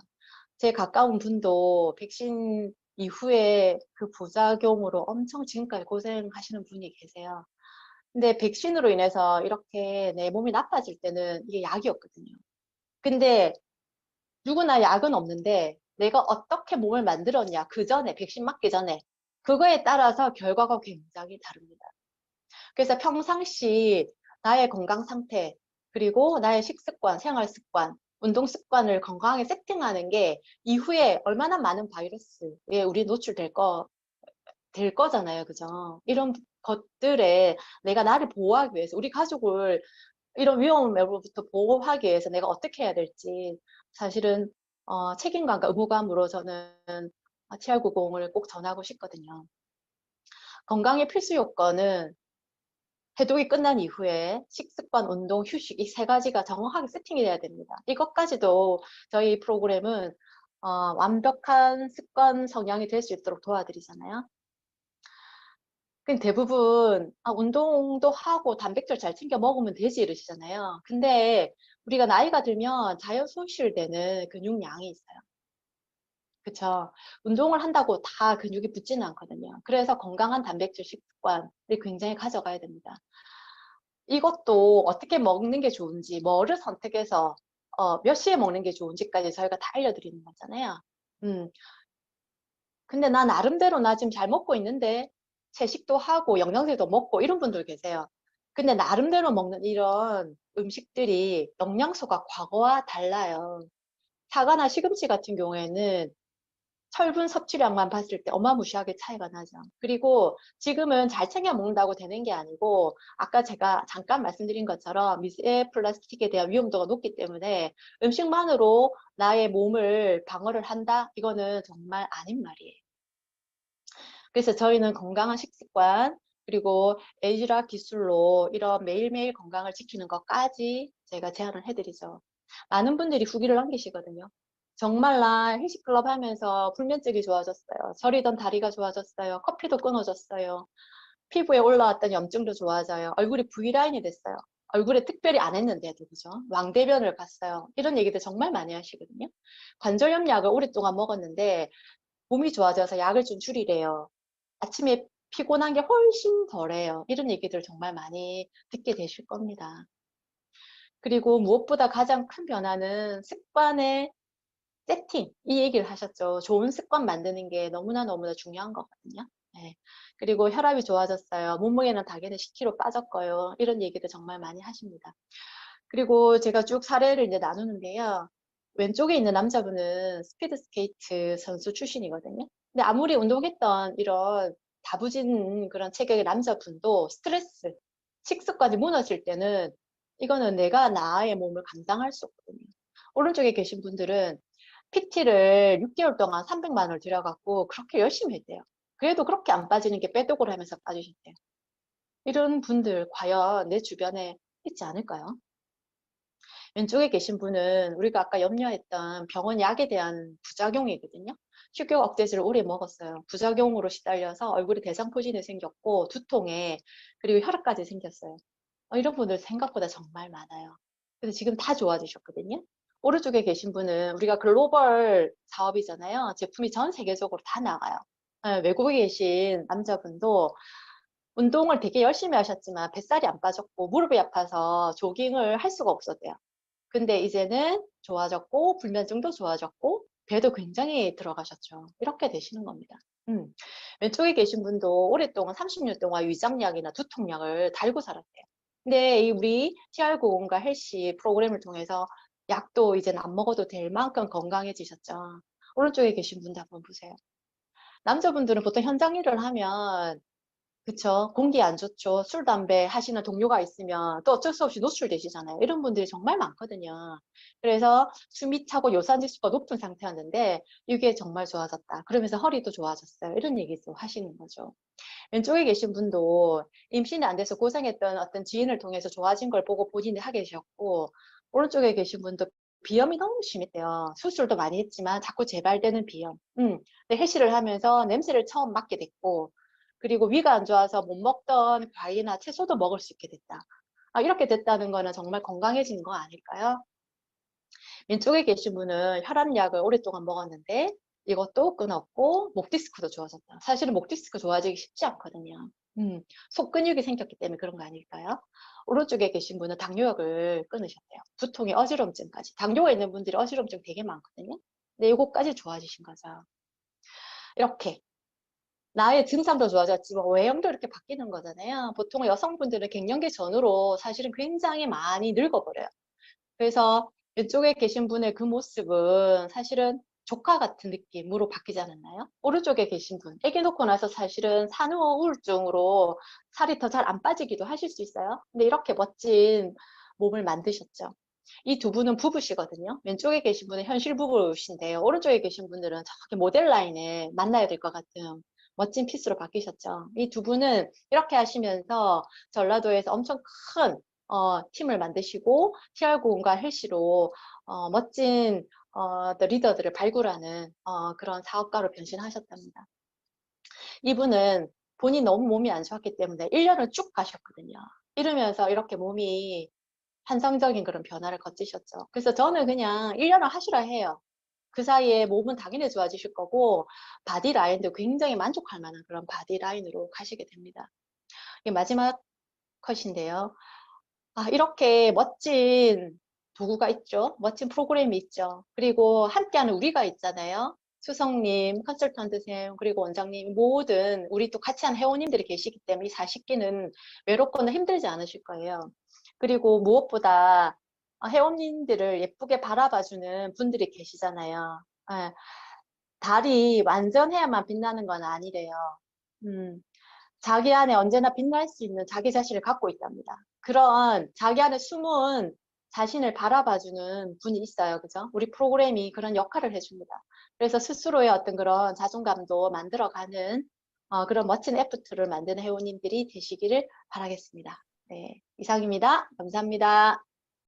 제 가까운 분도 백신 이후에 그 부작용으로 엄청 지금까지 고생하시는 분이 계세요. 근데 백신으로 인해서 이렇게 내 몸이 나빠질 때는 이게 약이 없거든요. 근데 누구나 약은 없는데 내가 어떻게 몸을 만들었냐, 그 전에, 백신 맞기 전에. 그거에 따라서 결과가 굉장히 다릅니다. 그래서 평상시 나의 건강 상태, 그리고 나의 식습관, 생활 습관, 운동 습관을 건강하게 세팅하는 게 이후에 얼마나 많은 바이러스에 우리 될 거잖아요. 그죠? 이런 것들에 내가 나를 보호하기 위해서, 우리 가족을 이런 위험으로부터 보호하기 위해서 내가 어떻게 해야 될지 사실은 책임감과 의무감으로 저는 TR90을 꼭 전하고 싶거든요. 건강의 필수 요건은 해독이 끝난 이후에 식습관, 운동, 휴식 이 3가지가 정확하게 세팅이 돼야 됩니다. 이것까지도 저희 프로그램은 완벽한 습관 성향이 될 수 있도록 도와드리잖아요. 대부분 운동도 하고 단백질 잘 챙겨 먹으면 되지 이러시잖아요. 근데 우리가 나이가 들면 자연 손실되는 근육량이 있어요. 그쵸? 운동을 한다고 다 근육이 붙지는 않거든요. 그래서 건강한 단백질 식습관을 굉장히 가져가야 됩니다. 이것도 어떻게 먹는 게 좋은지, 뭐를 선택해서 몇 시에 먹는 게 좋은지까지 저희가 다 알려드리는 거잖아요. 음, 근데 나 나름대로 나 지금 잘 먹고 있는데 채식도 하고 영양제도 먹고 이런 분들 계세요. 근데 나름대로 먹는 이런 음식들이 영양소가 과거와 달라요. 사과나 시금치 같은 경우에는 철분 섭취량만 봤을 때 어마무시하게 차이가 나죠. 그리고 지금은 잘 챙겨 먹는다고 되는 게 아니고 아까 제가 잠깐 말씀드린 것처럼 미세 플라스틱에 대한 위험도가 높기 때문에 음식만으로 나의 몸을 방어를 한다? 이거는 정말 아닌 말이에요. 그래서 저희는 건강한 식습관, 그리고 에이즈락 기술로 이런 매일매일 건강을 지키는 것까지 제가 제안을 해드리죠. 많은 분들이 후기를 남기시거든요. 정말 나 헬스클럽 하면서 불면증이 좋아졌어요. 저리던 다리가 좋아졌어요. 커피도 끊어졌어요. 피부에 올라왔던 염증도 좋아져요. 얼굴이 V라인이 됐어요. 얼굴에 특별히 안 했는데도, 그죠? 왕대변을 봤어요. 이런 얘기들 정말 많이 하시거든요. 관절염 약을 오랫동안 먹었는데 몸이 좋아져서 약을 좀 줄이래요. 아침에 피곤한 게 훨씬 덜해요. 이런 얘기들 정말 많이 듣게 되실 겁니다. 그리고 무엇보다 가장 큰 변화는 습관의 세팅, 이 얘기를 하셨죠. 좋은 습관 만드는 게 너무나 중요한 거거든요. 네. 그리고 혈압이 좋아졌어요. 몸무게는 당연히 10kg 빠졌고요. 이런 얘기도 정말 많이 하십니다. 그리고 제가 쭉 사례를 이제 나누는데요. 왼쪽에 있는 남자분은 스피드 스케이트 선수 출신이거든요. 근데 아무리 운동했던 이런 다부진 그런 체격의 남자분도 스트레스, 식습관이 무너질 때는 이거는 내가 나의 몸을 감당할 수 없거든요. 오른쪽에 계신 분들은 PT를 6개월 동안 300만 원을 들여갖고 그렇게 열심히 했대요. 그래도 그렇게 안 빠지는 게 빼독을 하면서 빠지셨대요. 이런 분들 과연 내 주변에 있지 않을까요? 왼쪽에 계신 분은 우리가 아까 염려했던 병원 약에 대한 부작용이거든요. 식욕 억제제를 오래 먹었어요. 부작용으로 시달려서 얼굴에 대상포진이 생겼고 두통에 그리고 혈압까지 생겼어요. 이런 분들 생각보다 정말 많아요. 그래서 지금 다 좋아지셨거든요. 오른쪽에 계신 분은 우리가 글로벌 사업이잖아요. 제품이 전 세계적으로 다 나가요. 외국에 계신 남자분도 운동을 되게 열심히 하셨지만 뱃살이 안 빠졌고 무릎이 아파서 조깅을 할 수가 없었대요. 근데 이제는 좋아졌고 불면증도 좋아졌고 배도 굉장히 들어가셨죠. 이렇게 되시는 겁니다. 음. 왼쪽에 계신 분도 오랫동안 30년 동안 위장약이나 두통약을 달고 살았대요. 근데 이 우리 TR905과 헬시 프로그램을 통해서 약도 이제는 안 먹어도 될 만큼 건강해지셨죠. 오른쪽에 계신 분도 한번 보세요. 남자분들은 보통 현장 일을 하면 그쵸. 공기 안 좋죠. 술, 담배 하시는 동료가 있으면 또 어쩔 수 없이 노출되시잖아요. 이런 분들이 정말 많거든요. 그래서 숨이 차고 요산 지수가 높은 상태였는데 이게 정말 좋아졌다. 그러면서 허리도 좋아졌어요. 이런 얘기도 하시는 거죠. 왼쪽에 계신 분도 임신이 안 돼서 고생했던 어떤 지인을 통해서 좋아진 걸 보고 본인이 하게 되셨고 오른쪽에 계신 분도 비염이 너무 심했대요. 수술도 많이 했지만 자꾸 재발되는 비염. 근데 해시를 하면서 냄새를 처음 맡게 됐고 그리고 위가 안 좋아서 못 먹던 과일이나 채소도 먹을 수 있게 됐다. 이렇게 됐다는 거는 정말 건강해진 거 아닐까요? 왼쪽에 계신 분은 혈압약을 오랫동안 먹었는데 이것도 끊었고 목 디스크도 좋아졌다. 사실은 목 디스크 좋아지기 쉽지 않거든요. 속 근육이 생겼기 때문에 그런 거 아닐까요? 오른쪽에 계신 분은 당뇨약을 끊으셨대요. 두통에 어지럼증까지. 당뇨가 있는 분들이 어지럼증 되게 많거든요. 근데 이거까지 좋아지신 거죠. 이렇게 나의 증상도 좋아졌지만 외형도 이렇게 바뀌는 거잖아요. 보통 여성분들은 갱년기 전후로 사실은 굉장히 많이 늙어버려요. 그래서 왼쪽에 계신 분의 그 모습은 사실은 조카 같은 느낌으로 바뀌지 않았나요? 오른쪽에 계신 분, 아기 놓고 나서 사실은 산후 우울증으로 살이 더 잘 안 빠지기도 하실 수 있어요. 근데 이렇게 멋진 몸을 만드셨죠. 이 두 분은 부부시거든요. 왼쪽에 계신 분은 현실 부부신데요. 오른쪽에 계신 분들은 저기 모델 라인에 만나야 될 것 같은 멋진 피스로 바뀌셨죠. 이 두 분은 이렇게 하시면서 전라도에서 엄청 큰 팀을 만드시고 TR9과 헬시로 멋진 리더들을 발굴하는 그런 사업가로 변신하셨답니다. 이분은 본인 너무 몸이 안 좋았기 때문에 1년을 쭉 가셨거든요. 이러면서 이렇게 몸이 환상적인 그런 변화를 거치셨죠. 그래서 저는 그냥 1년을 하시라 해요. 그 사이에 몸은 당연히 좋아지실 거고 바디 라인도 굉장히 만족할 만한 그런 바디 라인으로 가시게 됩니다. 이게 마지막 컷인데요. 이렇게 멋진 도구가 있죠. 멋진 프로그램이 있죠. 그리고 함께하는 우리가 있잖아요. 수석님, 컨설턴트쌤, 그리고 원장님, 모든 우리 또 같이 하는 회원님들이 계시기 때문에 이 40기는 외롭거나 힘들지 않으실 거예요. 그리고 무엇보다 회원님들을 예쁘게 바라봐주는 분들이 계시잖아요. 예, 달이 완전해야만 빛나는 건 아니래요. 음, 자기 안에 언제나 빛날 수 있는 자기 자신을 갖고 있답니다. 그런 자기 안에 숨은 자신을 바라봐주는 분이 있어요. 그죠? 우리 프로그램이 그런 역할을 해줍니다. 그래서 스스로의 어떤 그런 자존감도 만들어가는 그런 멋진 애프터를 만드는 회원님들이 되시기를 바라겠습니다. 네, 이상입니다. 감사합니다.